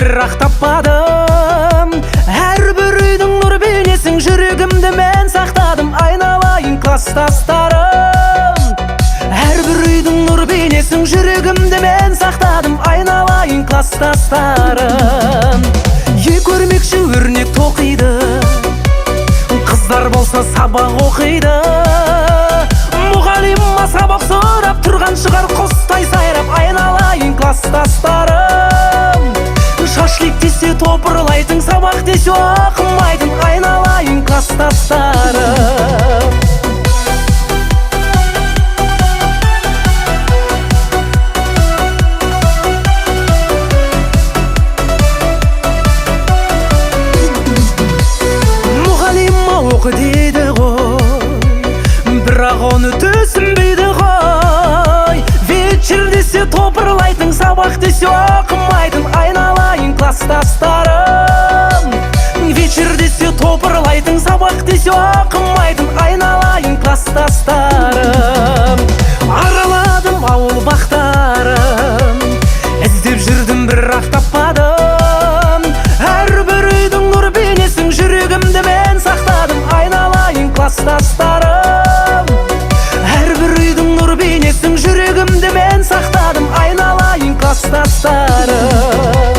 бірақ таппадым. Әрбір үйдің нұр бейнесін жүрегімді мен сақтадым. Айналайын класстастарым, әрбір үйдің нұр бейнесін жүрегімді мен сақтадым. Айналайын класстастарым, көрмекші өрнек тоқиды, қыздар болса сабақ оқиды. Мұғалима сабақ сұрап тұрған шығар құстай сайрап. Айналайын класстастарым, шашлик десе топырлайтын, сабақ десе оқымайтын. Айналайын класстастарым. Оқы дейді ғой, бірақ оны түсінбейді ғой. Вечер десе топырлайтын, сабақ десе оқымайтын. Айналайын класстастарым, вечер десе топырлайтын, сабақ десе оқымайтын. Айналайын класстастарым, араладым ауыл бақтарын, іздеп жүрдім бірақ таппадым. Әрбір үйдің нұр бейнесін жүрегімді мен сақтадым. Айналайын класстастарым, әрбір үйдің нұр бейнесін жүрегімді мен сақтадым. Айналайын класстастарым.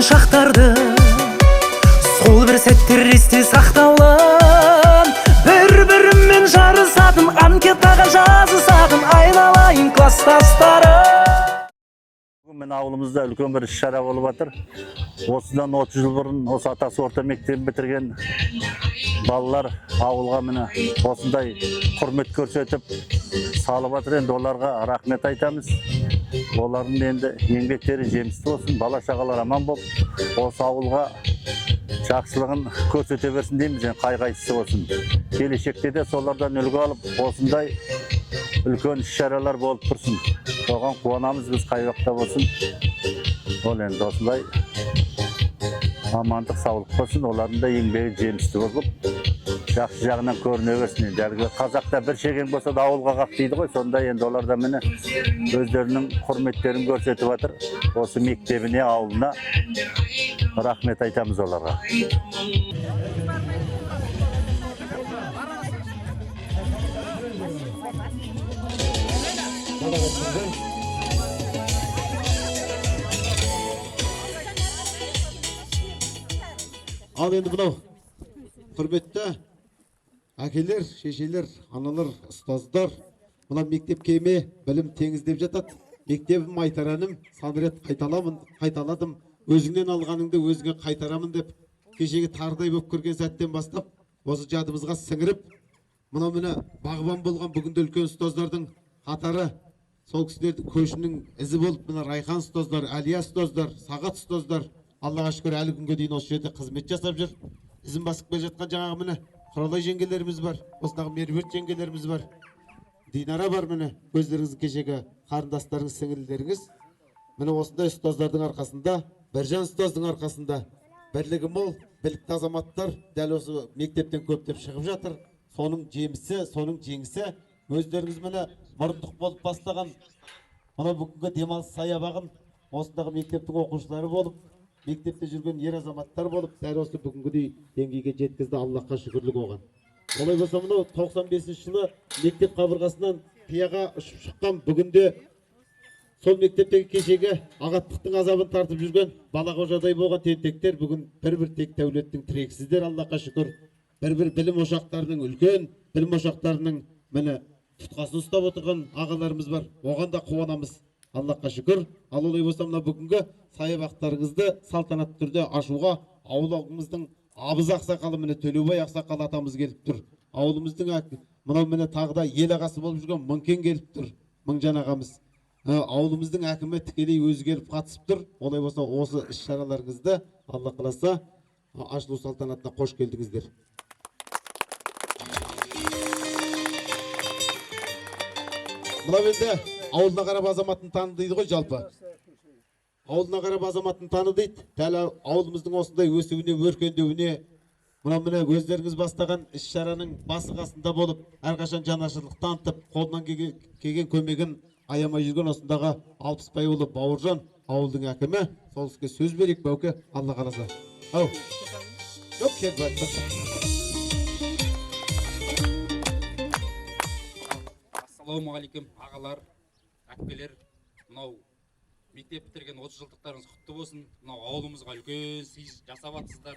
Шақтарды сол бір сәттер есте сақтаулы. Бір-біріммен жарысатын, анкетаға жазысатын. Айналайын класстастарым. Мен ауылымызда үлкен бір іс-шара болып жатыр. Осыдан 30 жыл бұрын осы атасы орта мектебін бітірген балалар ауылға міне осындай құрмет көрсетіп салып жатыр. Енді оларға рахмет айтамыз. Олардың енді еңбектері жемісті болсын, бала шағалар аман болып, осы ауылға жақсылығын көрсете берсін дейміз. Қай-қайсысы болсын. Келешекте де солардан үлгі алып, осындай үлкен іс-шаралар болып тұрсын. Оған қуанамыз біз қай уақытта болсын. Ол енді осындай амандық, саулық болсын. Олардың да еңбегі жемісті болып, жақсы жағынан көріне берсін. Қазақта бір шеген болса да ауылға қақ дейді ғой. Сонда енді олар да міне өздерінің құрметтерін көрсетіп жатыр. Осы мектебіне, ауылына рахмет айтамыз оларға. Ал енді мынау құрметті әкелер, шешелер, аналар, ұстаздар, мына мектеп кеме білім теңіздеп жатады. Мектебім айтараным, сан рет қайталадым, өзіңнен алғаныңды өзіңе қайтарамын деп, кешегі тардай болып көрген сәттен бастап, осы жадымызға сіңіріп, мына бағбан болған бүгінде үлкен ұстаздардың қатары, сол кісілердің көшінің ізі болып, мына Райхан ұстаздар, Әлия ұстаздар, Сағат ұстаздар, Аллаға шүкір әлі күнге дейін осы жерде қызмет жасап жүр. Ізін басып келе жатқан жаңағы міне Құралай жеңгелеріміз бар, осындағы Меруерт жеңгелеріміз бар, Динара бар. Міне өздеріңіздің кешегі қарындастарыңыз, сіңілдеріңіз. Міне осындай ұстаздардың арқасында, Біржан ұстаздың арқасында бірлігі мол, білікті азаматтар дәл осы мектептен көптеп шығып жатыр. Соның жемісі, соның жеңісі өздеріңіз міне мұрындық болып бастаған мына бүгінгі демалыс саябағын осындағы мектептің оқушылары болып, мектепте жүрген ер азаматтар болып, дәл осы бүгінгідей деңгейге жеткізді. Аллахқа шүкірлік оған. Олай болса мынау 95 жылы мектеп қабырғасынан қияға ұшып шыққан, бүгінде сол мектептегі кешегі ағаттықтың азабын тартып жүрген бала қожадай болған тентектер бүгін бір-бір тек дәулеттің тірексіздер. Аллахқа шүкір. Бір-бір білім ошақтарының, үлкен білім ошақтарының міне тұтқасын ұстап отырған ағаларымыз бар. Оған да қуанамыз. Аллахқа шүкір. Ал олай болса мына бүгінгі саябақтарыңызды салтанатты түрде ашуға ауылымыздың абыз ақсақалы міне Төлеубай ақсақал атамыз келіп тұр. Ауылымыздың мынау міне тағы да ел ағасы болып жүрген Мыңкен келіп тұр. Мыңжан ағамыз. Ауылымыздың әкімі тікелей өзі келіп қатысып тұр. Олай болса осы іс-шараларыңызды Алла қаласа ашылу салтанатына қош келдіңіздер. Мынау енді ауылына қарап азаматын таны дейді ғой жалпы. Ауылына қарап азаматын таны дейді. Дәл ауылымыздың осындай өсуіне, өркендеуіне, мына өздеріңіз бастаған іс-шараның басы қасында болып, әрқашан жанашырлық танытып, қолынан келген көмегін аямай жүрген осындағы Алпысбайұлы Бауыржан ауылдың әкімі. Сол іске сөз берейік Бауке, Алла қаласа. Ау. Жоқ, кел бәтті. Ассалаумағалейкум ағалар, әкпелер. Мынау мектеп бітірген 30 жылдықтарыңыз құтты болсын. Мынау ауылымызға үлкен сый жасап жатсыздар.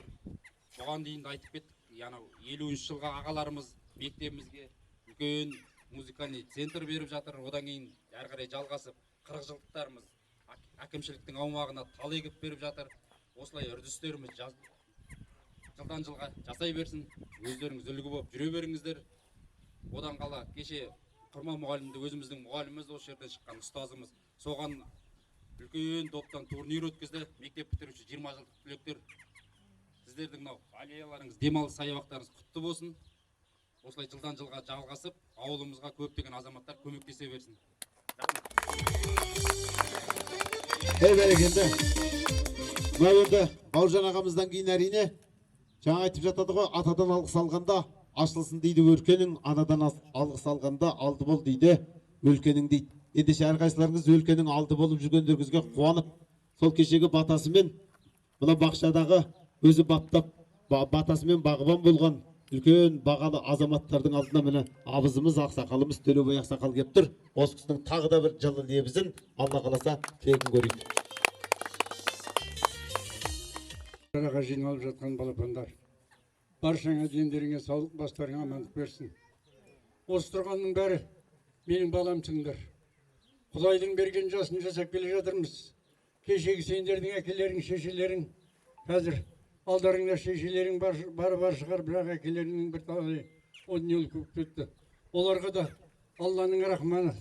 Бұған дейін айтып кеттік, яғни 50-ші жылға ағаларымыз мектебімізге үлкен музыкальный центр беріп жатыр. Одан кейін әрі қарай жалғасып 40 жылдықтарымыз әкімшіліктің аумағына тал егіп беріп жатыр. Осылай үрдістеріміз жылдан жылға жасай берсін. Өздеріңіз үлгі болып жүре беріңіздер. Одан қала кеше Құрма мұғалімді өзіміздің мұғаліміміз осы жерден шыққан ұстазымыз. Соған үлкен топтан турнир өткізді. Мектеп бітіруші 20 жылдық түлектер. Сіздердің мынау аллеяларыңыз, демалыс саябақтарыңыз құтты болсын. Осылай жылдан жылға жалғасып, ауылымызға көптеген азаматтар көмектесе берсін. Бәрекелді. Мынау енді Бауыржан ағамыздан кейін әрине жаңа айтып жатады ғой, атадан алғыс алғанда ашылсын дейді өркенің, анадан алғыс алғанда алды бол дейді өлкенің дейді. Ендеше әрқайсыларыңыз өлкенің алды болып жүргендеріңізге қуанып, сол кешегі батасымен мына бақшадағы өзі баптап, батасымен бағбан болған үлкен бағалы азаматтардың алдына міне абызымыз, ақсақалымыз Төлеубай ақсақал кеп тұр. Осы кісінің тағы да бір жылы лебізін Алла қаласа тегін көрейік. Шараға жиналып жатқан балапандар, баршаңа дендеріңе саулық, бастарыңа амандық берсін. Осы тұрғанның бәрі менің баламсыңдар. Құдайдың берген жасын жасап келе жатырмыз. Кешегі сендердің әкелерің, шешелерің, қазір алдарыңда шешелерің бар шығар, бірақ әкелеріңнің бір талай о дүниелік болып кетті. Оларға да Алланың рахманы,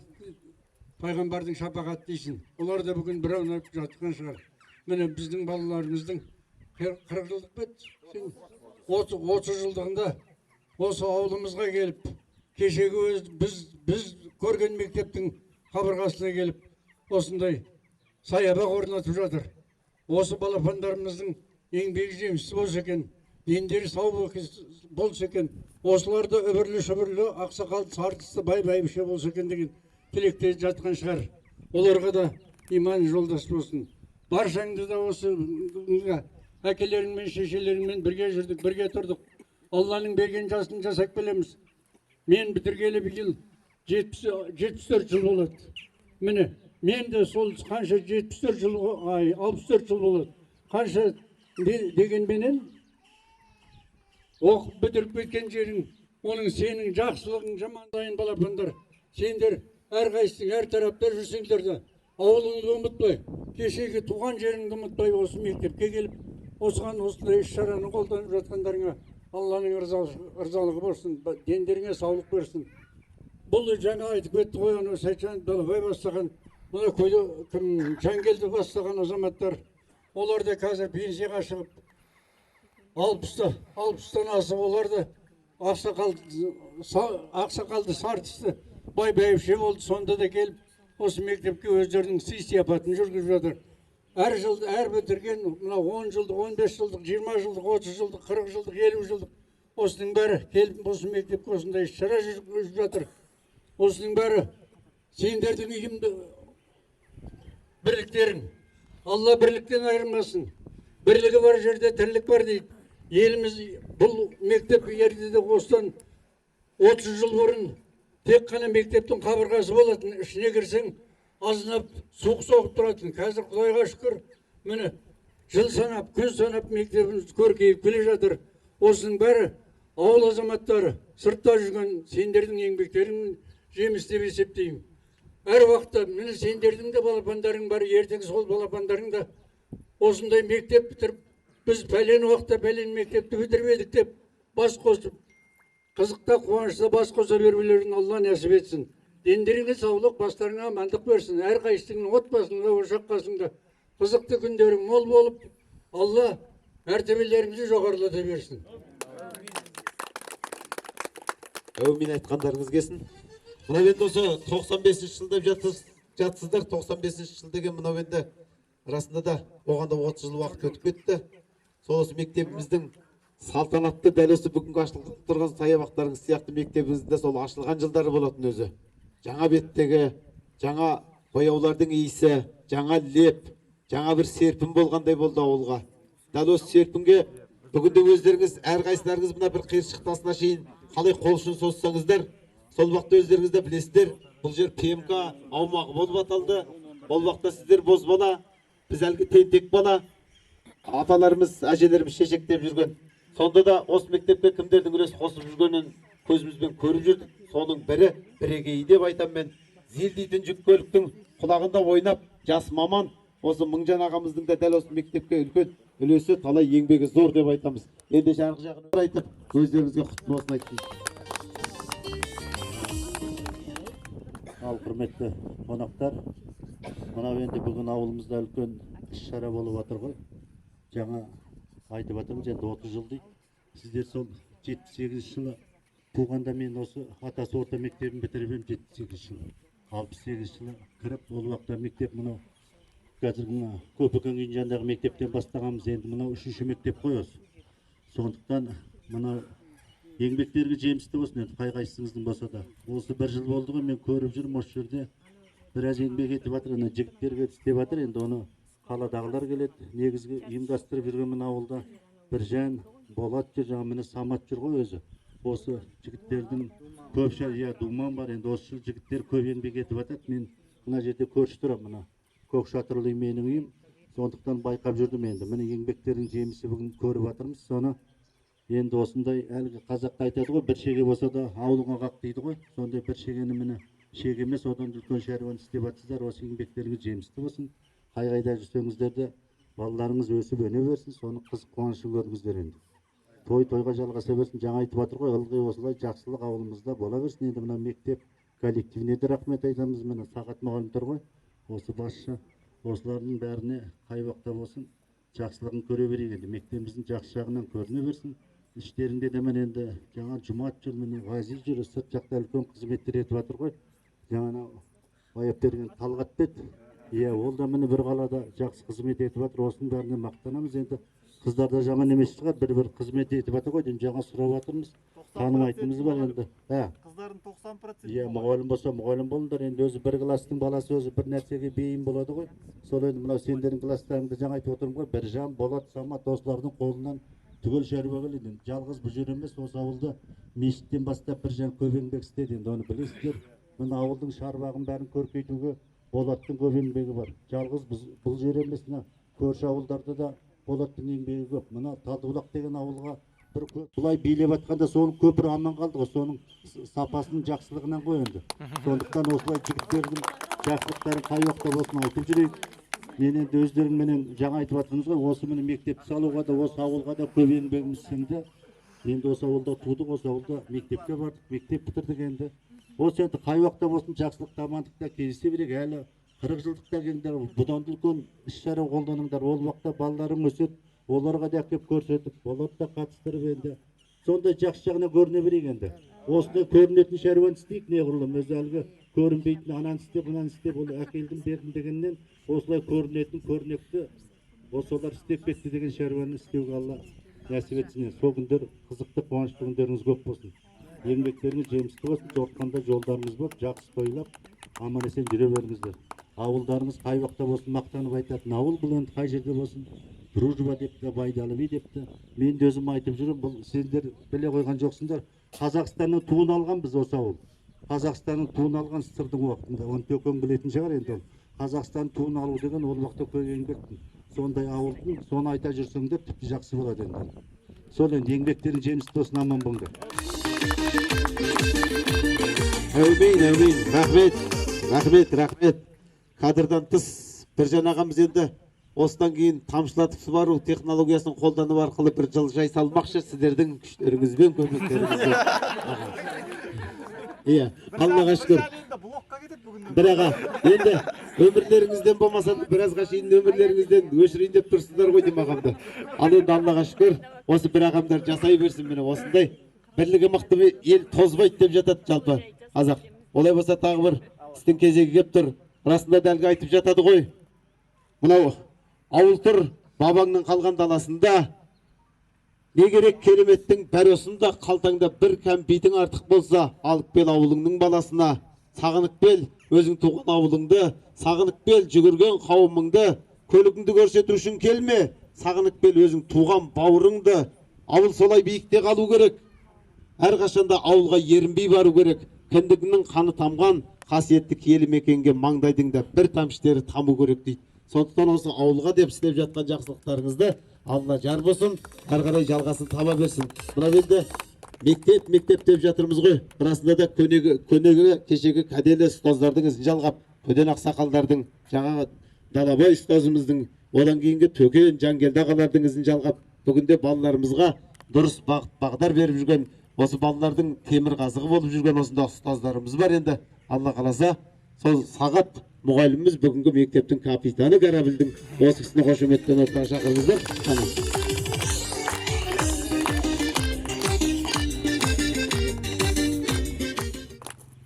пайғамбардың шапағаты дейсін. Олар да бүгін бір аунап жатқан шығар. Міне біздің балаларымыздың 40 жылдық бет, 30 жылдығында осы ауылымызға келіп, кешегі біз көрген мектептің қабырғасына келіп, осындай саябақ орнатып жатыр. Осы балапандарымыздың еңбегі жемісті болса екен, дендері сау болса екен, осыларды үбірлі-шүбірлі, ақсақалды, сартысты, бай-бәйбіше болса екен деген тілекте жатқан шығар. Оларға да иман жолдас болсын. Баршаңды да осы әкелеріңмен, шешелеріңмен бірге жүрдік, бірге тұрдық. Алланың берген жасын жасап келеміз. Мен бітіргелі биыл 74 жыл болады. Міне, мен де сол қанша 74 жыл, 64 жыл болады. Қанша дегенменен оқып бітіріп кеткен жерің, оның сенің жақсылығың, жамандайын балапандар. Сендер әрқайсың әр тарапта жүрсеңдер де ауылыңды ұмытпай, кешегі туған жеріңді ұмытпай осы мектепке келіп, осыған осындай іс-шараны қолданып жатқандарыңа Алланың ырзалығы болсын, дендеріңе саулық берсін. Бұл жаңа айтып кетті ғой, анау Сәтжан Далбай бастаған, мына кім Жангелді бастаған азаматтар, олар да қазір пенсияға шығып, 60-тан асып, олар да ақсақалды, сартысты, бай-бәйбіше болды, сонда да келіп, осы мектепке өздерінің сый-сияпатын жүргізіп жатыр. Әр жылды, әр бітірген, 10 жылдық, 15 жылдық, 20 жылдық, 30 жылдық, 40 жылдық, 50 жылдық, осының бәрі келіп, осы мектепке осындай іс-шара жүргізіп жатыр. Осының бәрі сендердің үйімді бірліктерің. Алла бірліктен айырмасын. Бірлігі бар жерде тірлік бар дейді. Еліміз бұл мектеп ертеде осыдан 30 жыл бұрын тек қана мектептің қабырғасы болатын. Ішіне кірсең, азынап, суық соғып тұратын. Қазір Құдайға шүкір, міне, жыл санап, күн санап мектебіміз көркейіп келе жатыр. Осының бәрі ауыл азаматтары, сыртта жүрген сендердің еңбектерің жеміс деп есептеймін. Әр уақытта міне сендердің де балапандарың бар, ертең сол балапандарың да осындай мектеп бітіріп, біз пәлен уақытта пәлен мектепті бітіріп едік деп бас қосып, қызықта, қуанышта бас қоса берулерін Алла нәсіп етсін. Дендеріңе саулық, бастарыңа амандық берсін. Әрқайсыңның отбасында, ошақ қасында қызықты күндерің мол болып, Алла мәртебелеріңізді жоғарылата берсін. Әумин айтқандарыңыз келсін. Мынау енді осы 95-ші жылда жатсыздар. 95-ші жыл деген мынау енді расында да оғанда 30 жыл уақыт өтіп кетті. Сол осы мектебіміздің салтанатты дәл осы бүгінгі ашылып тұрған саябақтарыңыз сияқты мектебімізде сол ашылған жылдары болатын өзі. Жаңа беттегі, жаңа бояулардың иісі, жаңа леп, жаңа бір серпін болғандай болды ауылға. Дәл осы серпінге бүгінде өздеріңіз әрқайсыларыңыз мына бір қиыршық тасына шейін қалай қол ұшын созсаңыздар, сол уақытта өздеріңіз де білесіздер, бұл жер ПМК аумағы болып аталды. Ол уақытта сіздер бозбала, біз әлгі тентек бала, аталарымыз, әжелеріміз шешектеп жүрген. Сонда да осы мектепке кімдердің үлес қосып жүргенін көзімізбен көріп жүрдік. Соның бірі бірегейі деп айтам мен. Зил дейтін жүк көліктің құлағында ойнап, жас маман осы Мыңжан ағамыздың да дәл осы мектепке үлкен үлесі, талай еңбегі зор деп айтамыз. Енді жарғы жағын айтып, өздеріңізге құтты болсын айтыңыз. Ал құрметті қонақтар, мынау енді бүгін ауылымызда үлкен іс-шара болып жатыр ғой. Жаңа айтып жатырмыз, енді 30 жыл дейді. Сіздер сол 78 жылы туғанда мен осы атасы орта мектебін бітіріп ем 78 жылы. 68 жылы кіріп, ол уақытта мектеп мынау қазіргі Көпекең үйінің жанындағы мектептен бастағанбыз. Енді мынау 3-ші мектеп қой осы. Сондықтан мынау еңбектерге жемісті болсын, енді қай-қайсыңыздың болса да. Осы бір жыл болды ғой, мен көріп жүрмін осы жерде. Біраз еңбек етіп жатыр, жігіттерге істеп жатыр, енді оны қаладағылар келеді. Негізгі ұйымдастырып жүрген мына ауылда Біржан, Болат жүр, жаңа міне Самат жүр ғой өзі. Осы жігіттердің көпшілігі, Думан бар, енді осы жігіттер көп еңбек етіп жатыр. Мен мына жерде көрші тұрамын, мына Көкшатырлы менің үйім. Сондықтан байқап жүрдім енді. Міне еңбектердің жемісі бүгін көріп жатырмыз. Соны енді осындай әлгі қазақта айтады ғой, бір шеге болса да ауылыңа қақ дейді ғой. Сондай бір шегені міне шеге емес, одан үлкен шаруаны істеп жатсыздар. Осы еңбектеріңіз жемісті болсын. Қай-қайда жүрсеңіздер де балаларыңыз өсіп өне берсін. Соны қызық қуанышын көріңіздер енді. Той-тойға жалғаса берсін. Жаңа айтып жатыр ғой, ылғи осылай жақсылық ауылымызда бола берсін. Енді мына мектеп коллективіне де рахмет айтамыз. Міне Сағат мұғалімдер ғой. Осы басшы, осылардың бәріне қай уақытта болсын жақсылығын көре берейік енді. Мектебіміздің жақсы жағынан көріне берсін. Іштерінде де мен енді жаңа Жұмат жүр, міне Ғазиз жүр, сырт жақта үлкен қызметтер етіп жатыр ғой. Жаңа байып берген Талғат бет. Иә, ол да міне бір қалада жақсы қызмет етіп жатыр. Осының бәріне мақтанамыз енді. Қыздар да жаман емес шығар, бір қызмет етіп жатыр ғой. Жаңа сұрап жатырмыз. Танымайтынымыз бар енді. Қыздардың 90%. Иә, мұғалім болса мұғалім болыңдар. Енді өзі бір класстың баласы өзі бір нәрсеге бейім болады ғой. Сол енді мынау сендердің класстарыңды жаңа айтып отырмын ғой. Біржан, Болат, Самат осылардың қолынан түгел шаруа келеді. Жалғыз бұл жер емес, осы ауылда мешіттен бастап Біржан көп еңбек істеді. Енді оны білесіздер. Мына ауылдың шаруағын бәрін көркейтуге Болаттың көп еңбегі бар. Жалғыз бұл жер емес, мына көрші ауылдарда да Болаттың еңбегі көп. Мына Талдыбұлақ деген ауылға бір бұлай билеп жатқанда соның көпірі аман қалды ғой, соның сапасының жақсылығынан ғой енді. Сондықтан осылай жігіттердің жақсылықтарын қай уақытта болсын айтып жүрейік. Мен енді өздеріңменен жаңа айтып жатырмыз ғой, осы міне мектепті салуға да, осы ауылға да көп еңбегіміз сіңді. Енді осы ауылда тудық, осы ауылда мектепке бардық, мектеп бітірдік енді. Осы енді қай уақытта болсын жақсылықта, амандықта кездесе берейік. Әлі 40 жылдықта келдіңдер, бұдан үлкен іс-шара қолданыңдар. Ол уақытта балаларың өседі, оларға да әкеп көрсетіп, оларды да қатыстырып енді. Сондай жақсы жағына көріне берейік енді. Осындай көрінетін шаруаны істейік неғұрлым. Өзі әлгі көрінбейтін ананы істеп, мынаны істеп, ол әкелдім бердім дегеннен осылай көрінетін, көрнекті осылар істеп кетті деген шаруаны істеуге Алла нәсіп етсін. Сол күндер қызықты, қуанышты күндеріңіз көп болсын. Еңбектеріңіз жемісті болсын, жортқанда жолдарыңыз болып, жақсы тойлап, аман есен жүре беріңіздер. Ауылдарыңыз қай уақытта болсын мақтанып айтатын ауыл, бұл енді қай жерде болсын Дружба депті, Байдалы би депті. Мен де өзім айтып жүрмін, бұл сендер біле қойған жоқсыңдар. Қазақстанның туын алған біз осы ауыл. Қазақстанның туын алған сырдың уақытында. Оны Төкең білетін шығар енді. Қазақстан туын алу деген ол уақытта көп еңбектің. Сондай ауылдың, соны айта жүрсеңдер тіпті жақсы болады енді. Сол енді еңбектерің жемісті болсын, аман болыңдар. Әумин, рахмет. Кадрдан тыс Біржан ағамыз енді осыдан кейін тамшылатып суару технологиясын қолдану арқылы бір жылыжай салмақшы сіздердің күштеріңізбен, көмектеріңізбен. Иә, Аллаға шүкір. Бірақ енді өмірлеріңізден болмаса біразға шейін өмірлеріңізден өшірейін деп тұрсыздар ғой деймін ағамды. Ал енді Аллаға шүкір, осы бір ағамдар жасай берсін міне осындай. Бірлігі мықты ел тозбайды деп жатады жалпы қазақ. Олай болса тағы бір сіздің кезегі кеп тұр. Расында да әлгі айтып жатады ғой. Мынау ауыл тұр бабаңның қалған даласында. Не керек кереметтің бәрі осында, қалтаңда бір кәмпитің артық болса, алып кел ауылыңның баласына. Сағынып кел өзің туған ауылыңды, сағынып кел жүгірген қауымыңды, көлігіңді көрсету үшін келме, сағынып кел өзің туған бауырыңды. Ауыл солай биікте қалу керек. Әрқашанда ауылға ерінбей бару керек. Кіндігінің қаны тамған қасиетті киелі мекенге маңдайдың да бір тамшытері таму керек дейді. Сондықтан осы ауылға деп істеп жатқан жақсылықтарыңызды Алла жар болсын, ары қарай жалғасын таба берсін. Мына енді мектеп деп жатырмыз ғой. Расында да көнеге кешегі кәделі ұстаздардың ізін жалғап, көден ақсақалдардың, жаңағы Далабай ұстазымыздың, одан кейінгі Төкен, Жангелді ағалардың ізін жалғап, бүгінде балаларымызға дұрыс бағдар беріп жүрген, осы балалардың темір қазығы болып жүрген осында ұстаздарымыз бар. Енді Алла қаласа, сол Сағат мұғаліміміз бүгінгі мектептің капитаны Кәрәбілдің осы кісіні қошеметпен ортаға шақырыңыздар.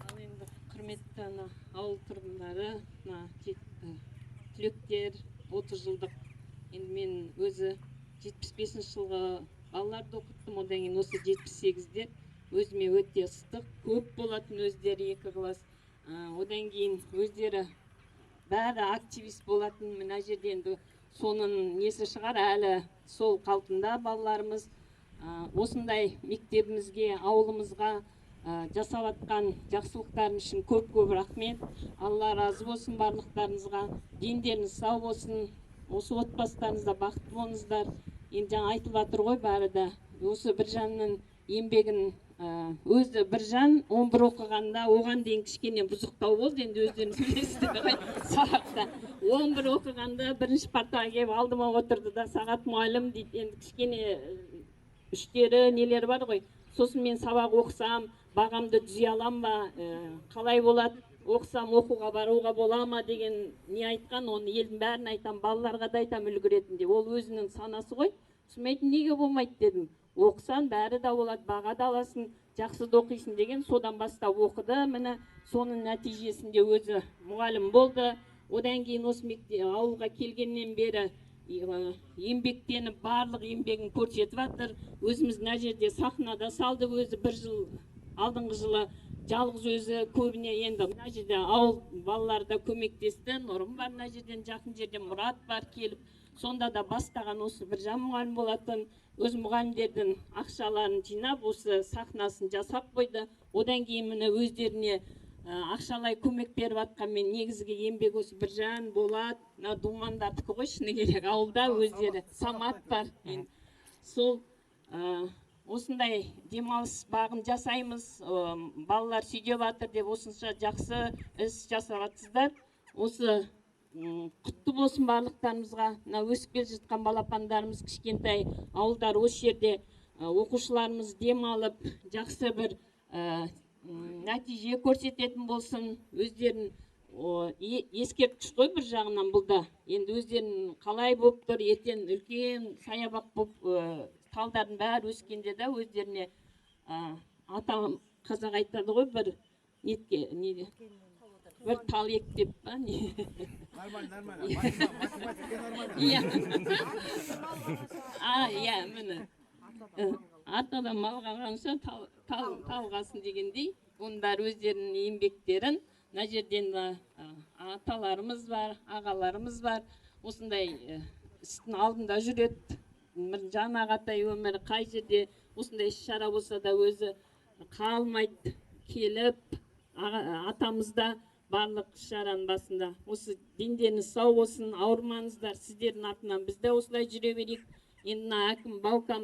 Ал енді құрметті ауыл тұрғындары, түлектер, 30 жылдық. Енді мен өзі 75 жылғы балаларды оқыттым, одан кейін осы 78-де өзіме өте ыстық, көп болатын өздері 2 класс. Одан кейін өздері бәрі активист болатын. Мына жерде енді соның несі шығар, әлі сол қалпында балаларымыз. Осындай мектебімізге, ауылымызға жасап атқан жақсылықтарың үшін көп рахмет. Алла разы болсын барлықтарыңызға. Дендеріңіз сау болсын. Осы отбасыларыңызда бақытты болыңыздар. Енді жаңа айтылып жатыр ғой бәрі де. Осы Біржанның еңбегін өзі Біржан 11 оқығанда оған дейін кішкене бұзықтау болды. Енді өздеріңіз білесіздер ғой. Сағатта 11 оқығанда бірінші партаға келіп алдыма отырды да, Сағат мұғалім дейді, енді кішкене үштері нелері бар ғой. Сосын мен сабақ оқысам, бағамды түзей алам ба, қалай болады, оқысам оқуға баруға бола ма деген не айтқан, оны елдің бәрін айтам, балаларға да айтам үлгі ретінде. Ол өзінің санасы ғой. Сосын айтым, неге болмайды дедім. Оқысан бәрі да болады, баға да аласың, жақсы да оқисың деген. Содан бастап оқыды. Міне соның нәтижесінде өзі мұғалім болды. Одан кейін осы ауылға келгеннен бері еңбектеніп, барлық еңбегін көрсетіп жатыр. Өзіміз мына жерде сахнада салды, өзі 1 жыл алдыңғы жылы жалғыз өзі, көбіне енді мына жерде ауыл балалары да көмектесті. Нұрым бар мына жерден, жақын жерде Мұрат бар келіп. Сонда да бастаған осы Біржан мұғалім болатын. Өз мұғалімдердің ақшаларын жинап, осы сахнасын жасап қойды. Одан кейін міне өздеріне ақшалай көмек беріп атқан. Мен негізгі еңбек осы Біржан, Болат, Думандардікі ғой, шыны керек, ауылда өздері Самат бар. Сол осындай демалыс бағын жасаймыз, балалар сүйдеп жатыр деп осынша жақсы іс жасап жатсыздар. Осы құтты болсын барлықтарымызға. Өсіп келе жатқан балапандарымыз, кішкентай ауылдар осы жерде оқушыларымыз демалып, жақсы бір нәтиже көрсететін болсын. Өздерін ескерткіш қой бір жағынан бұл да. Енді өздерін қалай болып тұр, ертең үлкен саябақ болып талдардың бәрі өскенде де өздеріне атам қазақ айтады ғой, бір нетке, бір тал ек деп па не? Нормально. Иә, міне. Атадан мал қалғанша талғасын дегендей, оның бәрі өздерінің еңбектерін. Мына жерден аталарымыз бар, ағаларымыз бар. Осындай істің алдында жүреді. Жан ағатай өмірі қай жерде осындай іс-шара болса да өзі қалмайды, келіп атамызда барлық іс-шараның басында. Осы дендеріңіз сау болсын, ауырмаңыздар, сіздердің артынан біз де осылай жүре берейік. Енді әкім Баука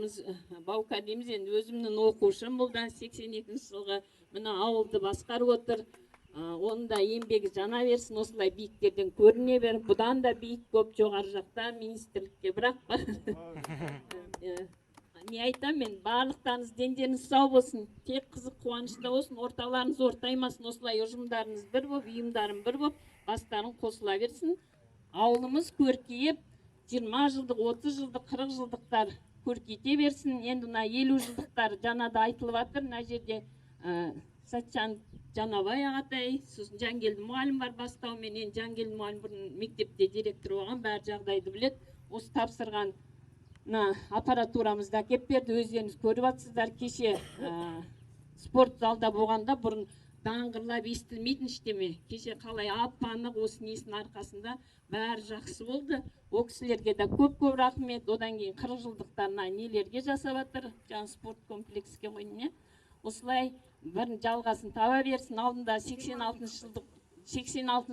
дейміз, енді өзімнің оқушым бұл да 82 жылғы мына ауылды басқарып отыр. Оның да еңбегі жана берсін, осылай биіктерден көріне бер. Бұдан да биік көп жоғары жақта министрлікке, бірақ не айтам мен, барлықтарыңыз дендеріңіз сау болсын, тек қызық қуанышта болсын, орталарыңыз ортаймасын, осылай ұжымдарыңыз бір боп, ұйымдарың бір боп, бастарың қосыла берсін. Ауылымыз көркейіп, 20 жылдық, 30 жылдық, 40 жылдықтар көркейте берсін. Енді мына 50 жылдықтар жаңа да айтылып жатыр. Мына жерде Сатчан Жанабай ағатай, сосын Жангелді мұғалім бар бастауымен. Енді Жангелді мұғалім бұрын мектепте директор болған, бәр жағдайды білет. Осы тапсырған аппаратурамызды әкеп берді, өздеріңіз көріп жатсыздар. Кеше спорт залда болғанда бұрын даңғырлап естілмейтін іштеме. Кеше қалай ап-анық осы несінің арқасында бәрі жақсы болды. О кісілерге де көп-көп рахмет. Одан кейін 40 жылдықтарына нелерге жасап жатыр, жаңа спорт комплекске қойын. Осылай бірін жалғасын таба берсін. Алдында 86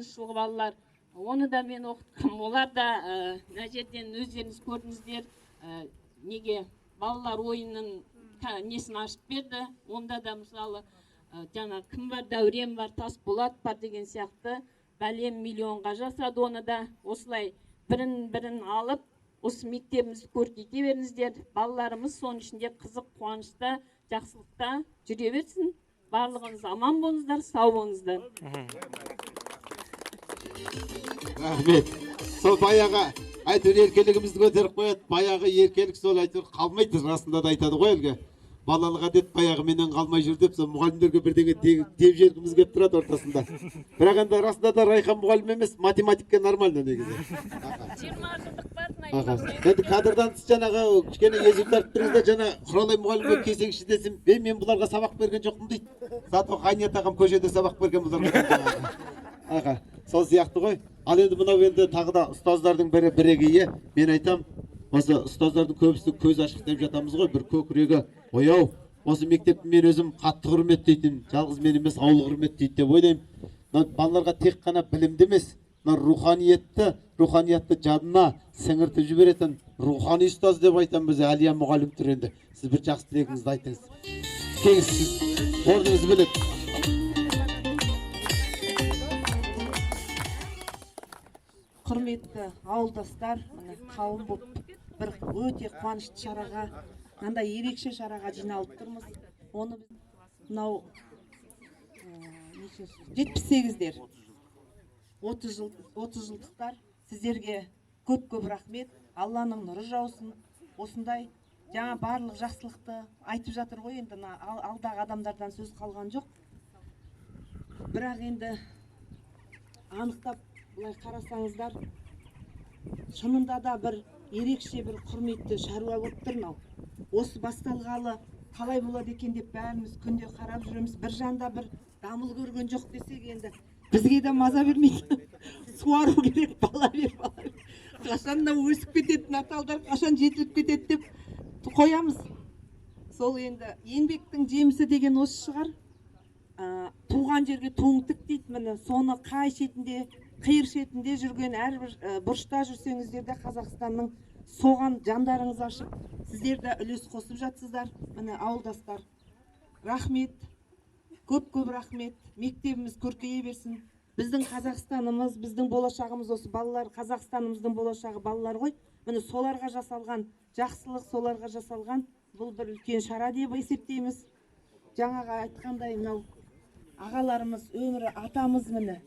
жылғы балалар, оны да мен оқыттым. Олар да мына жерден өздеріңіз көрдіңіздер, неге балалар ойынның несін ашып берді. Онда да мысалы жаңа кім бар, Дәурен бар, Тасболат бар деген сияқты бәлем миллионға жасады. Оны да осылай бірін алып, осы мектебімізді көркейте беріңіздер. Балаларымыз соның ішінде қызық, қуанышта, жақсылықта жүре берсін. Барлығыңыз аман болыңыздар, сау болыңыздар. Рахмет. Сол баяғы әйтеуір еркелігімізді көтеріп қояды. Баяғы еркелік сол әйтеуір қалмайды. Расында да айтады ғой әлгі. Балалық әдет баяғы менен қалмай жүр деп, сол мұғалімдерге бірдеңе деп жергіміз келіп тұрады ортасында. Бірақ енді расында да Райхан мұғалім емес, математикке нормально негізі. 20 жылдық бар. Енді кадрдан тыс жаңағы кішкене езіп тартып жаңа Құралай мұғалімге келсеңші десем, мен бұларға сабақ берген жоқпын дейді. Зато Ғайният ағам көшеде сабақ берген бұларға. Сол сияқты ғой. Ал енді мынау енді тағы да ұстаздардың бірегейі. Мен айтам, осы ұстаздардың көбісі көз ашық деп жатамыз ғой, бір көкірегі ояу. Осы мектепті мен өзім қатты құрметтейтін, жалғыз мен емес ауыл құрметтейді деп ойлаймын. Балаларға тек қана білімді емес, руханиятты жадына сіңіртіп жіберетін рухани ұстаз деп айтамыз. Әлия мұғалім тұр енді. Сіз бір жақсы тілегіңізді айтыңыз. Кеңіз сіз орныңыз білік. Құрметті ауылдастар, қауым болып бір өте қуанышты шараға, мынандай ерекше шараға жиналып тұрмыз. Оны мынау 78-дер, 30 жылдықтар, сіздерге көп-көп рахмет. Алланың нұры жаусын. Осындай жаңа барлық жақсылықты айтып жатыр ғой, енді алдағы адамдардан сөз қалған жоқ. Бірақ енді анықтап бұлай қарасаңыздар, шынында да бір ерекше бір құрметті шаруа болып тұр мынау. Осы басталғалы қалай болады екен деп бәріміз күнде қарап жүреміз. Bir жанда бір дамыл көрген жоқ десек, енді бізге де маза бермейді. Суару керек, бала бер. Қашан да өсіп кетеді, наталдар қашан жетіліп кетеді деп қоямыз. Сол енді еңбектің жемісі деген осы шығар. Туған жерге туың тік дейді. Міне соны қай шетінде, қиыр шетінде жүрген, әрбір бұрышта жүрсеңіздер де Қазақстанның соған жандарыңыз ашып, сіздер де үлес қосып жатсыздар. Міне ауылдастар, рахмет, көп-көп рахмет. Мектебіміз көркейе берсін. Біздің Қазақстанымыз, біздің болашағымыз осы балалар, Қазақстанымыздың болашағы балалар ғой. Міне соларға жасалған жақсылық, соларға жасалған бұл бір үлкен шара деп есептейміз. Жаңаға айтқандай, мынау ағаларымыз, өмірі атамыз міне.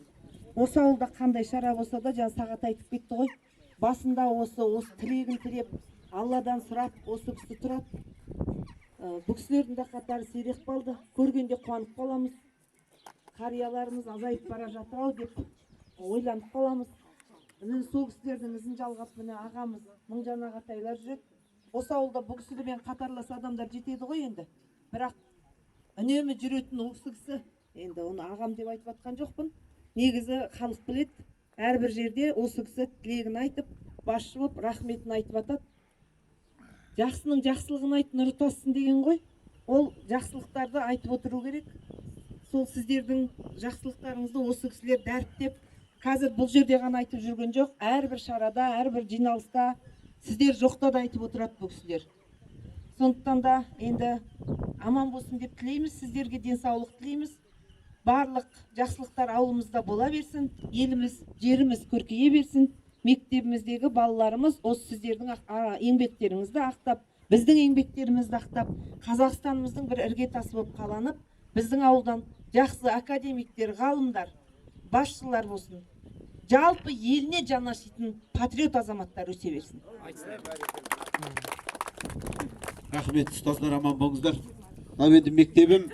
Осы ауылда қандай шара болса да, жаңа Сағат айтып кетті ғой. Басында осы тілегін тілеп, Алладан сұрап, осы кісі тұрады. Бұл кісілердің де қатары сирек қалды. Көргенде қуанып қаламыз. Қарияларымыз азайып бара жатыр ау деп ойланып қаламыз. Міне сол кісілердің ізін жалғап, міне ағамыз Мыңжан ағатайлар жүреді. Осы ауылда бұл кісілермен қатарлас адамдар жетеді ғой енді. Бірақ үнемі жүретін осы кісі, енді оны ағам деп айтып жатқан жоқпын. Негізі халық біледі, әрбір жерде осы кісі тілегін айтып, басшы болып, рахметін айтып жатады. Жақсының жақсылығын айт, нұры тассын деген ғой. Ол жақсылықтарды айтып отыру керек. Сол сіздердің жақсылықтарыңызды осы кісілер дәріптеп, қазір бұл жерде ғана айтып жүрген жоқ, әрбір шарада, әрбір жиналыста сіздер жоқта да айтып отырады бұл кісілер. Сондықтан да енді аман болсын деп тілейміз, сіздерге денсаулық тілейміз. Барлық жақсылықтар ауылымызда бола берсін, еліміз, жеріміз көркейе берсін. Мектебіміздегі балаларымыз осы сіздердің еңбектеріңізді ақтап, біздің еңбектерімізді ақтап Қазақстанымыздың бір іргетасы болып қаланып, біздің ауылдан жақсы академиктер, ғалымдар, басшылар болсын, жалпы еліне жаны ашитын патриот азаматтар өсе берсін. Рахмет, ұстаздар, аман болыңыздар. Мынау енді мектебім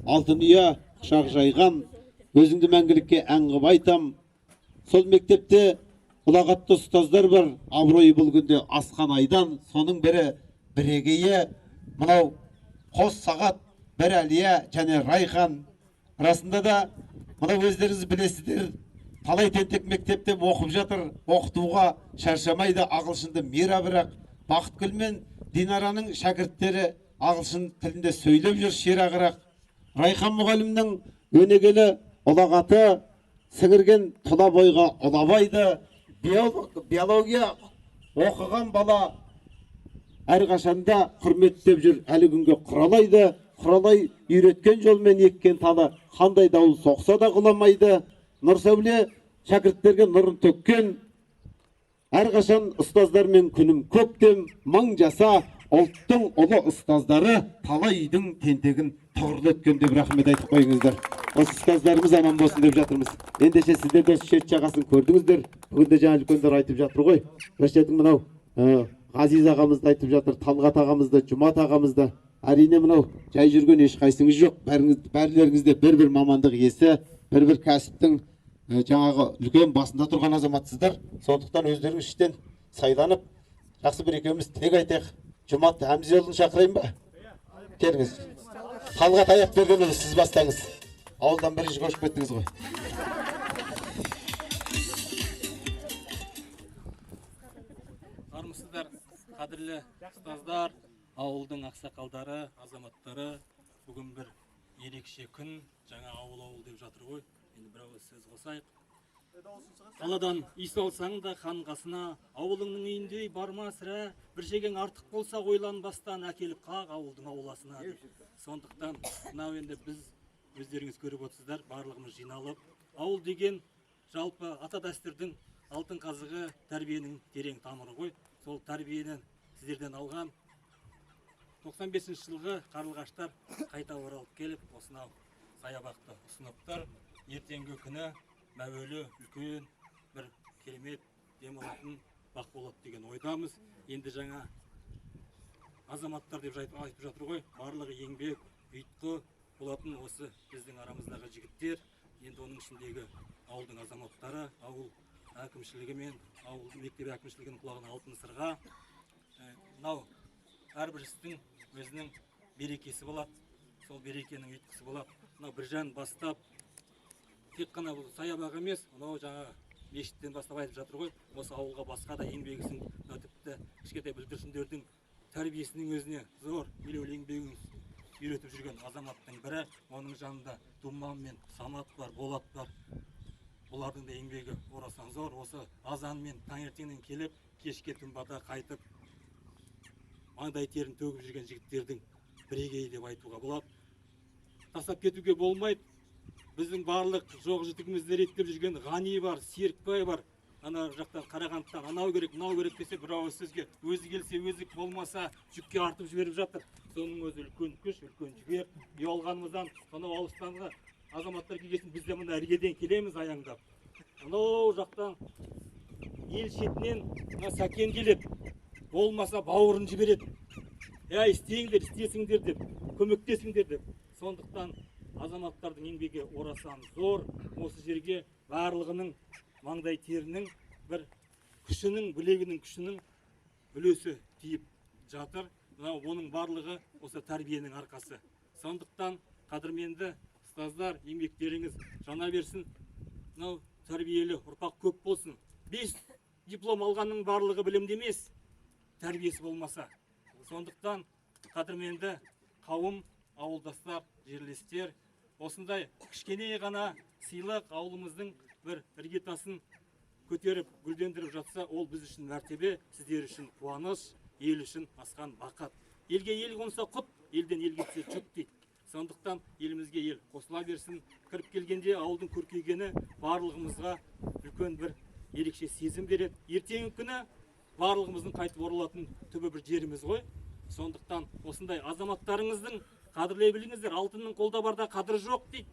алтын ұя, құшақ жайған, өзіңді мәңгілікке ән қылып айтам. Сол мектепте ұлағатты ұстаздар бар, абыройы бұл күнде асқан айдан. Соның бірі бірегейі мынау қос сағат, бір әлия және Райхан. Расында да мынау өздеріңіз білесіздер, талай тентек мектепте оқып жатыр, оқытуға шаршамайды, ағылшынды мира, бірақ Бақытгүл мен Динараның шәкірттері ағылшын тілінде сөйлеп жүр ширағырақ. Райхан мұғалімнің өнегелі ұлағаты сіңірген тұла бойға ұлабайды. Биология оқыған бала әрқашанда құрметтеп жүр, әлі күнге құралайды. Құралай үйреткен жолмен еккен талы қандай дауыл соқса да құламайды. Нұрсәуле шәкірттерге нұрын төккен, әрқашан ұстаздармен күнім көктем, мың жаса ұлттың ұлы ұстаздары талай үйдің тентегін тұғырлы өткен деп рахмет айтып қойыңыздар. Осы ұстаздарымыз аман болсын деп жатырмыз. Ендеше сіздер де шет жағасын көрдіңіздер. Бүгінде жаңа үлкендер айтып жатыр ғой. Рашидтің мынау Ғазиз ағамызды айтып жатыр, Талғат ағамызды, Жұмат ағамызды. Әрине мынау жай жүрген ешқайсыңыз жоқ. Бәрілеріңізде бір мамандық иесі, бір кәсіптің жаңағы үлкен басында тұрған азаматсыздар. Сондықтан өздеріңіз іштен сайланып, жақсы бір екеуміз тілек айтайық. Жұмат Әмзиұлын шақырайын ба? Келіңіз. Талғат аяқ берген сіз бастаңыз. Ауылдан бірінші көшіп кеттіңіз ғой. Армысыздар, қадірлі ұстаздар, ауылдың ақсақалдары, азаматтары. Бүгін бір ерекше күн, жаңа ауыл деп жатыр ғой. Енді бір ауыз сөз қосайық. Қаладан үй салсаң да хан қасына, ауылыңның үйіндей барма сірә, бір жеген артық болса ойланбастан әкеліп қақ ауылдың ауласына. Сондықтан мынау енді біз өздеріңіз көріп отырсыздар, барлығымыз жиналып, ауыл деген жалпы ата дәстүрдің алтын қазығы, тәрбиенің терең тамыры ғой. Сол тәрбиені сіздерден алған 95 жылғы қарлығаштар қайта оралып келіп, осынау саябақты ұсыныптар. Ертеңгі күні мәуелі үлкен бір керемет демалатын бақ болады деген ойдамыз. Енді жаңа азаматтар деп айтып жатыр ғой, барлығы еңбек, ұйытқы болатын осы біздің арамыздағы жігіттер. Енді оның ішіндегі ауылдың азаматтары, ауыл әкімшілігі мен ауыл мектеп әкімшілігінің құлағына алтын сырға. Мынау әрбір істің өзінің берекесі болады, сол берекенің ұйытқысы болады. Мынау Біржан бастап тек қана бұл саябақ емес, мынау жаңа мешіттен бастап айтып жатыр ғой, осы ауылға басқа да еңбегісін, тіпті кішкентай бүлдіршіндердің тәрбиесінің өзіне зор елеулі еңбегін үйретіп жүрген азаматтың бірі. Оның жанында Думан мен Самат бар, Болат бар. Бұлардың да еңбегі орасан зор. Осы азан мен таңертеңнен келіп, кешке тұнбада қайтып, маңдай терін төгіп жүрген жігіттердің бірегейі деп айтуға болады. Тастап кетуге болмайды. Біздің барлық жоқ жітігімізді реттеп жүрген Ғани бар, Серікбай бар. Ана жақтан Қарағандыдан анау керек, мынау керек десе, бір ауыз сөзге өзі келсе, өзі болмаса жүкке артып жіберіп жатыр. Соның өзі үлкен күш, үлкен жігер. Ұялғанымыздан сонау алыстанға азаматтар келгесін, біз де мына іргеден келеміз аяңдап. Анау жақтан ел шетінен Сәкен келеді, болмаса бауырын жібереді. Істеңдер, істесіңдер деп, көмектесіңдер деп. Сондықтан азаматтардың еңбегі орасан зор. Осы жерге барлығының маңдай терінің бір күшінің, білегінің күшінің үлесі тиіп жатыр. Оның барлығы осы тәрбиенің арқасы. Сондықтан қадірменді ұстаздар, еңбектеріңіз жана берсін. Мынау тәрбиелі ұрпақ көп болсын. 5 диплом алғанның барлығы білімді емес, тәрбиесі болмаса. Сондықтан қадірменді қауым, ауылдастар, жерлестер, осындай кішкене ғана сыйлық ауылымыздың бір іргетасын көтеріп, гүлдендіріп жатса, ол біз үшін мәртебе, сіздер үшін қуаныш, ел үшін асқан бақыт. Елге ел қонса құт, елден ел кетсе жұт дейді. Сондықтан елімізге ел қосыла берсін. Кіріп келгенде ауылдың көркейгені барлығымызға үлкен бір ерекше сезім береді. Ертеңгі күні барлығымыздың қайтып оралатын түбі бір жеріміз ғой. Сондықтан осындай азаматтарыңыздың қадірлей біліңіздер. Алтынның қолда барда қадірі жоқ дейді.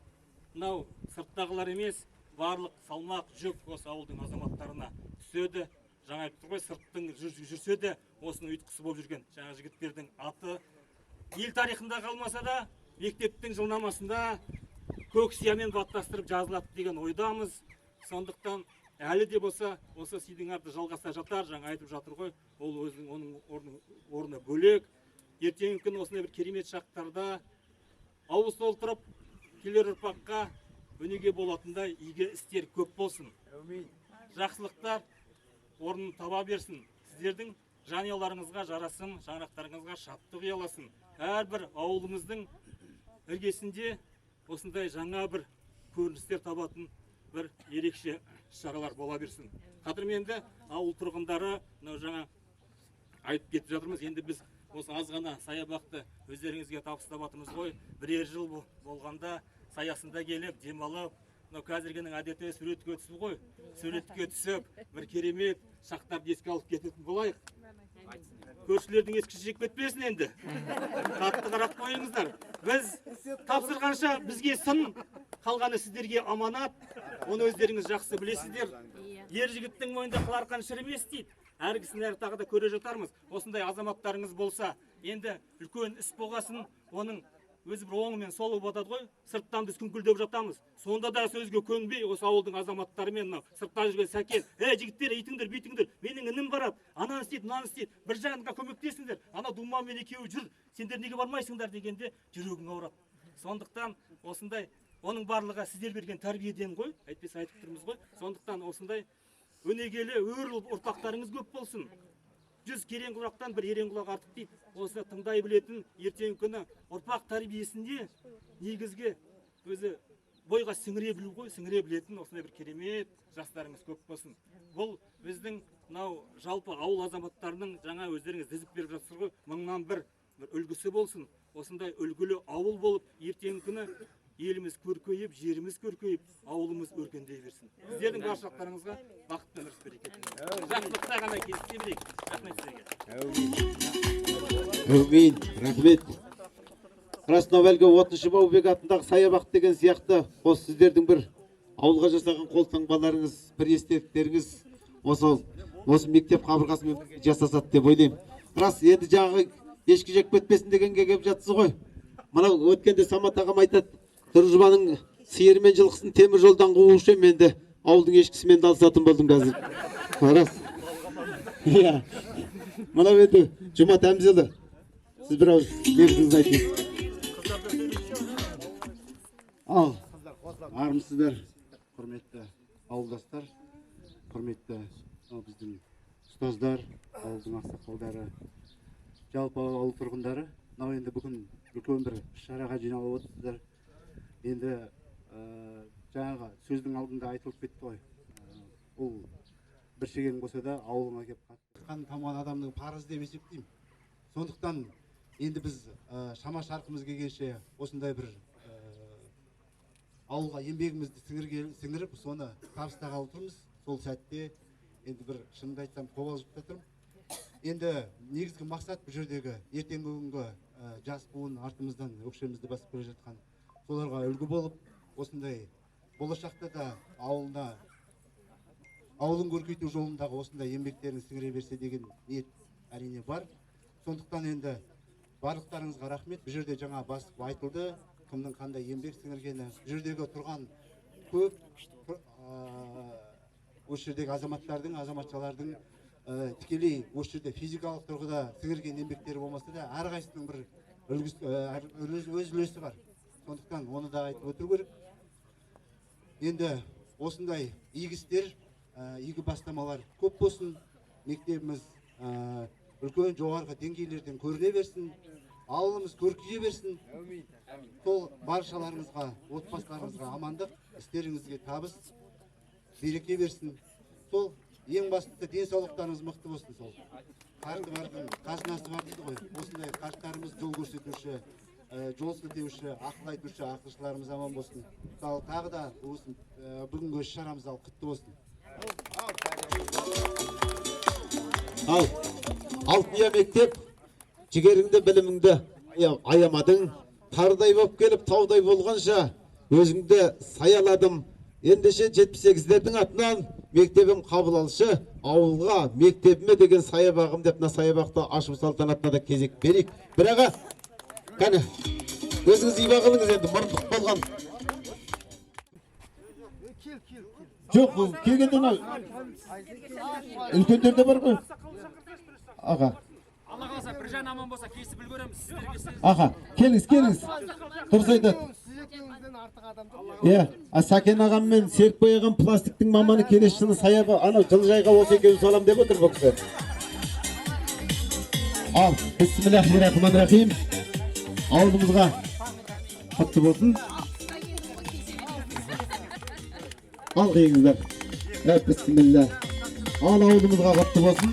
Мынау сырттағылар емес, барлық салмақ жүк осы ауылдың азаматтарына түседі. Жаңа айтып тұр ғой, сырттың жүрсе де осының ұйытқысы болып жүрген жаңа жігіттердің аты ел тарихында қалмаса да мектептің жылнамасында көк сиямен баттастырып жазылады деген ойдамыз. Сондықтан әлі де болса осы сыйдың арты жалғаса жатар. Жаңа айтып жатыр ғой, ол өзінің оның орны бөлек. Ертеңгі күн осындай бір керемет шақтарда ауыз толтырып келер ұрпаққа өнеге болатындай игі істер көп болсын. Жақсылықтар орнын таба берсін. Сіздердің жанұяларыңызға жарасым, шаңырақтарыңызға шаттық ұяласын. Әрбір ауылымыздың іргесінде осындай жаңа бір көріністер табатын бір ерекше шаралар бола берсін. Қадірменді ауыл тұрғындары, мынау жаңа айтып кетіп жатырмыз. Енді біз осы аз ғана саябақты өздеріңізге табыстап жатырмыз ғой. Бірер жыл болғанда саясында келіп, демалып, қазіргінің әдеті суретке түсіп ғой. Суретке түсіп, бір керемет шақтарды еске алып кететін болайық. Көршілердің ескісі жек кетпесін енді. Қатты қарап қойыңыздар. Біз тапсырғанша бізге сын, қалғаны сіздерге аманат. Оны өздеріңіз жақсы білесіздер. Ер жігіттің мойнында қыларқан шірімес дейді. Әргісін әр тағы да көре жатармыз. Осындай азаматтарыңыз болса, енді үлкен іс болғасын, оның өзі бір оңы мен солы батады ғой. Сырттан біз күңкілдеп жатамыз. Сонда да сөзге көнбей, осы ауылдың азаматтарымен сырттан жүрген сәкен, жігіттер, ейтіңдер, бейтіңдер, менің інім барады, ананы істейді, мынаны істейді, бір жағынға көмектесіңдер, ана думамен екеуі жүр, сендер неге бармайсыңдар дегенде жүрегің ауырады. Сондықтан осындай, оның барлығы сіздер берген тәрбиеден ғой, әйтпесе айтып тұрмыз ғой. Сондықтан осындай өнегелі өр ұрпақтарыңыз көп болсын. 100 керен құлақтан бір ерен құлақ артық дейді. Осы тыңдай білетін ертеңгі күні ұрпақ тәрбиесінде негізгі өзі бойға сіңіре білу ғой, сіңіре білетін осындай бір керемет жастарыңыз көп болсын. Бұл біздің мынау жалпы ауыл азаматтарының жаңа өздеріңіз дізіп беріп жатсыздар ғой, мыңнан бір үлгісі болсын. Осындай үлгілі ауыл болып ертеңгі күні еліміз көркейіп, жеріміз көркейіп, ауылымыз өркендей берсін. Сіздердің баршылықтарыңызға бақыт пен ырыс береке тілеймін. Жақсылықта ғана кездесе берейік. Рахмет сіздерге. Әумин, рахмет. Красново әлгі 30 Баубек атындағы саябақ деген сияқты осы сіздердің бір ауылға жасаған қолтаңбаларыңыз, бір естеліктеріңіз осы мектеп қабырғасымен бірге жасасады деп ойлаймын. Рас, енді жаңағы ешкі жек кетпесін дегенге келіп жатсыз ғой. Мынау өткенде Самат ағам айтады, Тұржыбаның сиыры мен жылқысын темір жолдан қуушы ем, енді ауылдың ешкісімен де алысатын болдым қазір. Рас. Иә. Мынау енді Жұмат Әмзелі. Сіз бір ауыз лебізіңізді айтыңыз. Ал, армысыздар, құрметті ауылдастар, құрметті біздің ұстаздар, ауылдың ақсақалдары, жалпы ауыл тұрғындары. Мынау енді бүгін үлкен бір шараға жиналып отырсыздар. Енді жаңағы сөздің алдында айтылып кетті ғой. Бұл бір шеген болса да ауылыңа келіп қатқан тамған адамның парызы деп есептеймін. Сондықтан енді біз шама шарқымыз келгенше осындай бір ауылға еңбегімізді сіңіріп, соны табыстағалы тұрмыз. Сол сәтте енді бір шынымды айтсам қобалжып та тұрмын. Енді негізгі мақсат бұл жердегі ертеңгі күнгі жас буын артымыздан өкшемізді басып келе жатқан соларға үлгі болып, осындай болашақта да ауылын көркейту жолындағы осындай еңбектерін сіңіре берсе деген ниет әрине бар. Сондықтан енді барлықтарыңызға рахмет. Бұл жерде жаңа басып айтылды, кімнің қандай еңбек сіңіргені. Бұл жердегі тұрған көп осы жердегі азаматтардың, азаматшалардың тікелей осы жерде физикалық тұрғыда сіңірген еңбектері болмаса да әрқайсының бір өз үлесі бар. Сондықтан оны да айтып отыру керек. Енді осындай игі істер, игі бастамалар көп болсын. Мектебіміз үлкен жоғарғы деңгейлерден көріне берсін. Ауылымыз көркейе берсін. Сол баршаларыңызға, отбасыларыңызға амандық, істеріңізге табыс, береке берсін. Сол ең бастысы денсаулықтарыңыз мықты болсын. Сол қарты бардың қазынасы бар дейді ғой. Осындай қарттарымыз жол көрсетуші, жол сілтеуші, ақыл айтушы ақылшыларымыз аман болсын. Мысалы тағы да бүгінгі іс-шарамыз құтты болсын. Ал Алтия мектеп жігеріңді біліміңді аямадың. Тардай боп келіп таудай болғанша өзіңді саяладым. Ендеше 78-лердің атынан мектебім қабыл алшы, ауылға мектебіме деген саябағым деп мына саябақты ашып салтанатына да кезек берейік. Бір аға, қане, өзіңіз иба қылыңыз енді, мұрындық болған. Жоқ, келгенде мына үлкендер де бар ғой. Аға. Алла қаласа бір жан аман болса кесіп үлгереміз сіздерге. Аға, келіңіз. Дұрыс айтады. Сәкен ағам мен Серікбай ағам пластиктің маманы келесі жылы саябақ, анау жылыжайға осы екеуін салам деп отыр бұл кісі. Ал, бисмиллахиррахманиррахим. Ауылымызға құтты болсын. Ал қиыңыздар. Бисмилlah. Ал ауылымызға құтты болсын.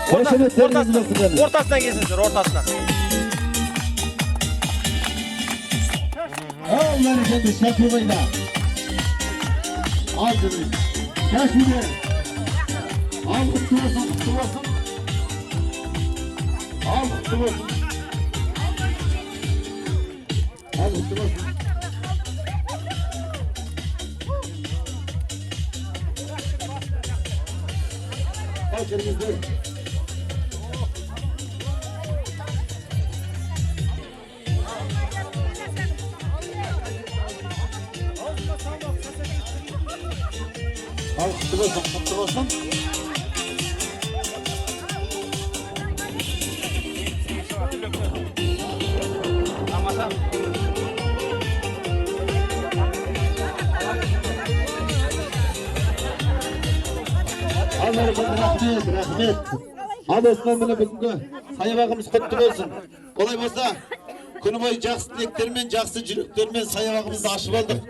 Ортасынан келсіңіздер, ортасынан. Al bereketi şakırmayla. Al canım. Şakırmayla. Al kutlu olsun. Al kutlu olsun. Al kutlu olsun. Al kırmızı. Al kutlu olsun. Rahmet. Al Osman mine бүгінгі саябағымыз құтты болсын. Олай болса, күні бойы жақсы тілектермен, жақсы жүректермен саябағымызды ашып алдық.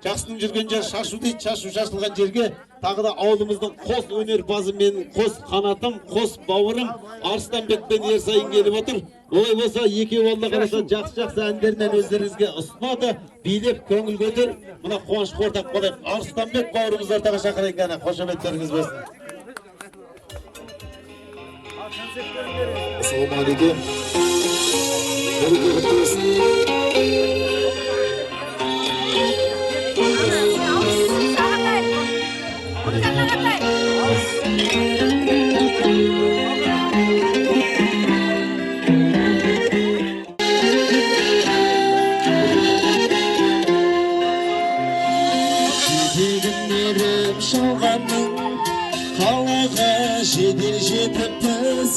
Жақсының жүрген жер шашу дейді, шашу шашылған жерге тағы да ауылымыздың қос өнерпазы менің қос қанатым, қос бауырым Арыстанбек пен Ерсайын келіп отыр. Олай болса, екеуі Алла қаласа жақсы әндерінен өздеріңізге ұсынады, билеп көңіл көтер. Мына қуаныш ортақ болайық. Арыстанбек бауырымызды ортаға шақырайық, қана қошаметтеріңіз болсын. Ассалаумағалейкум. Жетегін шалғанның қалаға жедел жетіппіз,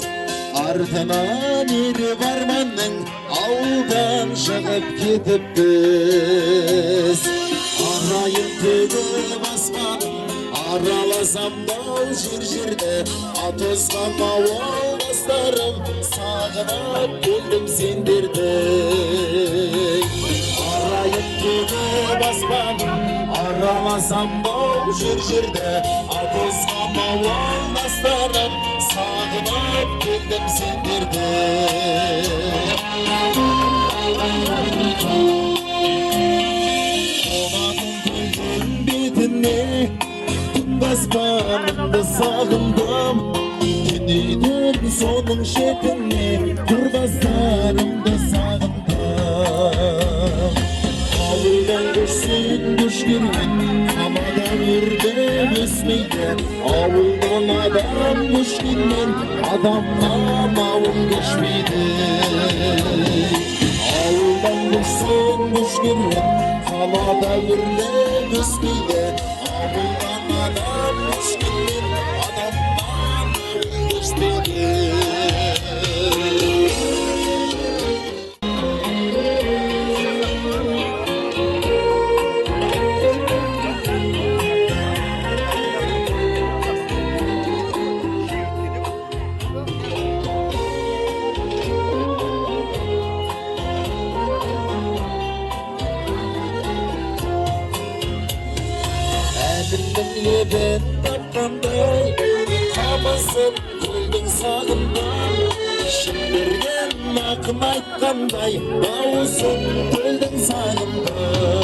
артынан еріп арманның ауылдан шығып кетіппіз. Арайын төгіп аспаным, араласам дау жер-жерді, атозған ауылдастарым, сағынып келдім сендерді. Арайын төгіп аспаным, араlasam bol jir-jirde, atozgan ауылдастарым, сағынып келдім сендерді. Толатын көлдің бетіне баспанымды сағындым, түнейтін соның шетіне құрдастарымды сағындым. Ауылдан көшсең көшкермен, қалада өрде өсмейді. Ауылдан адам көшкенмен, адамнан ауыл көшмейді. Ауылдан көшсең көшкермен, қалада өрде өсмейді. Ауылдан адам көшкенмен, адамнан ауыл көшмейді. Лебен тапқандай, қамысын көлдің сағындай, шындырген ақын айтқандай, дауысын көлдің сағындай.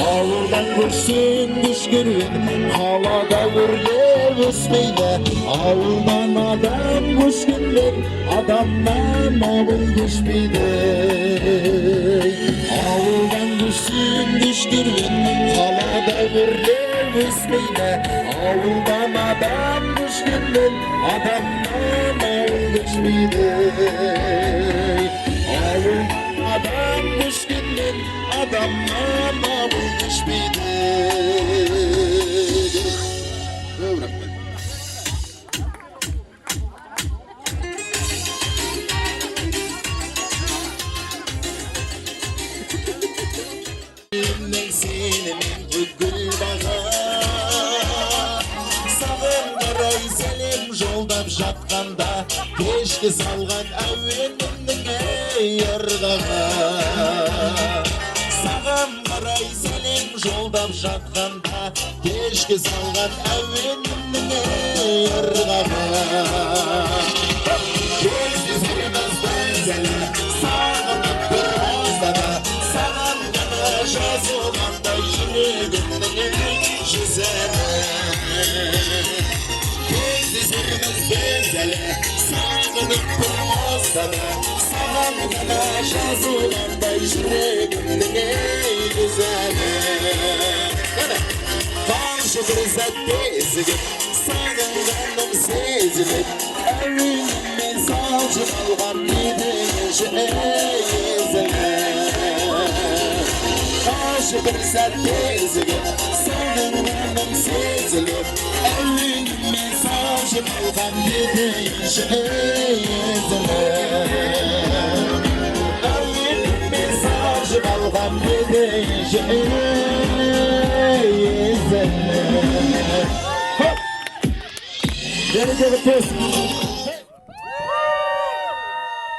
Ауылдан көшсең көшкермен, қалада өрлеп өсмейді. Ауылдан адам көшкен düşkünler adamdan avul geçmeydi. Avuldan düşsün düşkürün kalada birler üstüne. Avuldan adam düşkünler adamdan avul geçmeydi. Avul adam düşkünler adamdan avul geçmeydi. Жатқанда кешке салған әуенімнің ырғағы саған қарай сәлем жолдап жатқанда кешке салған әуенімнің ырғағы кездесерміз біз әлі сағынып бір аздана саған ғана жазылғандай жүрегімнің жүзері кездесерміз біз әлі сағынып бір аздана саған ғана жазылғандай жүрегімнің жүзері қанша бір сәтте езігіп сағынғаным сезіліп әуеніммен салжып алған едіңізші езілі қанша бір сәтте езігіп сағынғаным сезіліп әуеніммен салжып алған едіңізші езілі әуеніммен салжып алған едіңізші езілі Very good,